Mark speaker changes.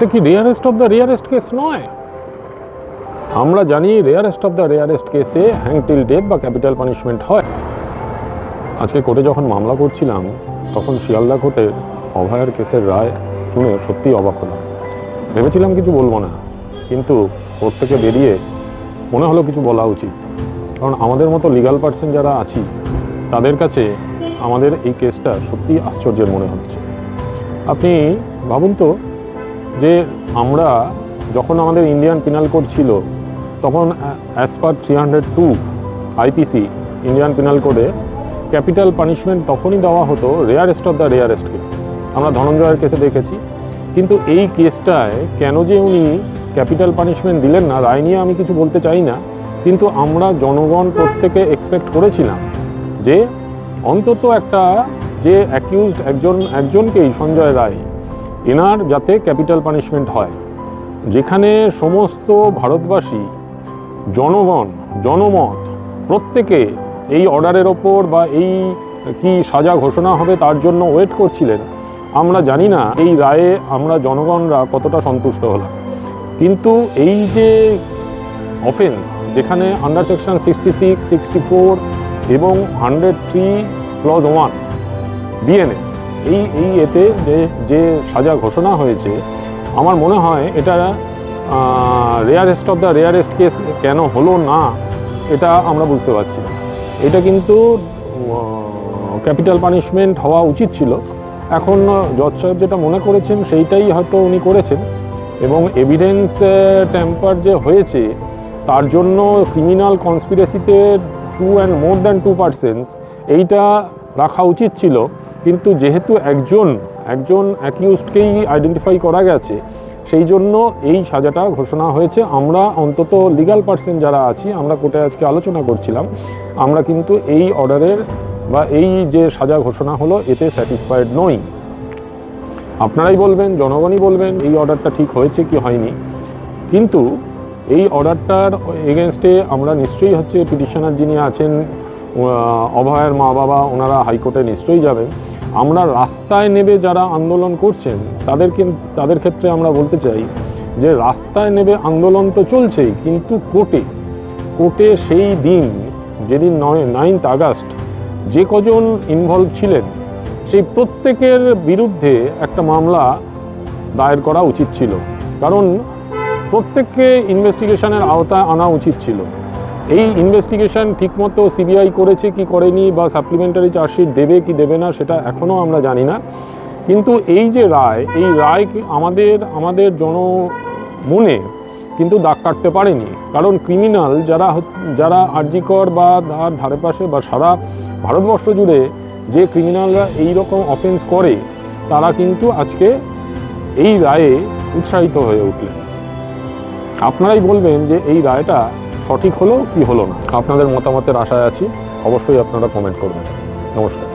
Speaker 1: এটা কি rarest of the rarest case নয়? আমরা জানি রেয়ারেস্ট অফ দ্য রেয়ারেস্ট কেসে হ্যাং টিল ডেথ বা ক্যাপিটাল পানিশমেন্ট হয়। আজকে কোর্টে যখন মামলা করছিলাম তখন শিয়ালদা কোর্টের অভয়ার কেসের রায় শুনে সত্যিই অবাক হলাম। ভেবেছিলাম কিছু বলবো না, কিন্তু কোর্ট থেকে বেরিয়ে মনে হলো কিছু বলা উচিত। কারণ আমাদের মতো লিগাল পার্সন যারা আছি তাদের কাছে আমাদের এই কেসটা সত্যিই আশ্চর্যের মনে হচ্ছে। আপনি ভাবুন তো যে আমরা যখন আমাদের ইন্ডিয়ান পিনাল কোড ছিল তখন as per 302 IPC Indian penal কোডে ক্যাপিটাল পানিশমেন্ট তখনই দেওয়া হতো rarest of the rarest case. আমরা ধনঞ্জয়ের কেসে দেখেছি, কিন্তু এই কেসটায় কেন যে উনি ক্যাপিটাল পানিশমেন্ট দিলেন না, রায় নিয়ে আমি কিছু বলতে চাই না, কিন্তু আমরা জনগণ প্রত্যেকে এক্সপেক্ট করেছিলাম যে অন্তত একটা যে অ্যাকিউজড একজনকেই সঞ্জয় রায় এনার যাতে ক্যাপিটাল পানিশমেন্ট হয়, যেখানে সমস্ত ভারতবাসী জনমত প্রত্যেকে এই অর্ডারের ওপর বা এই কি সাজা ঘোষণা হবে তার জন্য ওয়েট করছিলেন। আমরা জানি না এই রায়ে আমরা জনগণরা কতটা সন্তুষ্ট হলাম। কিন্তু এই যে অফেন্স, যেখানে আন্ডার সেকশন 66, 64 এবং 103(1) বিএনএস এই এতে যে সাজা ঘোষণা হয়েছে, আমার মনে হয় এটা rarest of the rarest case কেন হলো না এটা আমরা বুঝতে পারছি না। এটা কিন্তু ক্যাপিটাল পানিশমেন্ট হওয়া উচিত ছিল। এখন জজ সাহেব যেটা মনে করেছেন সেইটাই হয়তো উনি করেছেন, এবং এভিডেন্স ট্যাম্পার যে হয়েছে তার জন্য criminal কনস্পিরেসিতে 2 and more than 2 persons এইটা রাখা উচিত ছিল। কিন্তু যেহেতু একজন অ্যাকিউজডকেই আইডেন্টিফাই করা গেছে, সেই জন্য এই সাজাটা ঘোষণা হয়েছে। আমরা অন্তত লিগাল পার্সন যারা আছি, আমরা কোর্টে আজকে আলোচনা করছিলাম, আমরা কিন্তু এই অর্ডারের বা এই যে সাজা ঘোষণা হলো এতে স্যাটিসফাইড নই। আপনারাই বলবেন, জনগণই বলবেন এই অর্ডারটা ঠিক হয়েছে কি হয়নি। কিন্তু এই অর্ডারটার এগেনস্টে আমরা নিশ্চয়ই পিটিশনার যিনি আছেন অভয়ের মা বাবা, ওনারা হাইকোর্টে নিশ্চয়ই যাবেন। আমরা রাস্তায় নেমে যারা আন্দোলন করছেন তাদের ক্ষেত্রে আমরা বলতে চাই যে রাস্তায় নেমে আন্দোলন তো চলছেই, কিন্তু কোর্টে সেই দিন যেদিন 9th আগস্ট যে কজন ইনভলভ ছিলেন সেই প্রত্যেকের বিরুদ্ধে একটা মামলা দায়ের করা উচিত ছিল। কারণ প্রত্যেককে ইনভেস্টিগেশনের আওতায় আনা উচিত ছিল। এই ইনভেস্টিগেশন ঠিকমতো সিবিআই করেছে কি করেনি, বা সাপ্লিমেন্টারি চার্জশিট দেবে কি দেবে না সেটা এখনও আমরা জানি না। কিন্তু এই যে রায়, এই রায় আমাদের জনমনে কিন্তু দাগ কাটতে পারেনি। কারণ ক্রিমিনাল যারা আরজিকর বা তার ধারে পাশে বা সারা ভারতবর্ষ জুড়ে যে ক্রিমিনালরা এই রকম অফেন্স করে, তারা কিন্তু আজকে এই রায়ে উৎসাহিত হয়ে উঠলেন। আপনারাই বলবেন যে এই রায়টা সঠিক হলো কি হলো না। আপনাদের মতামতের আশায় আছি, অবশ্যই আপনারা কমেন্ট করবেন। নমস্কার।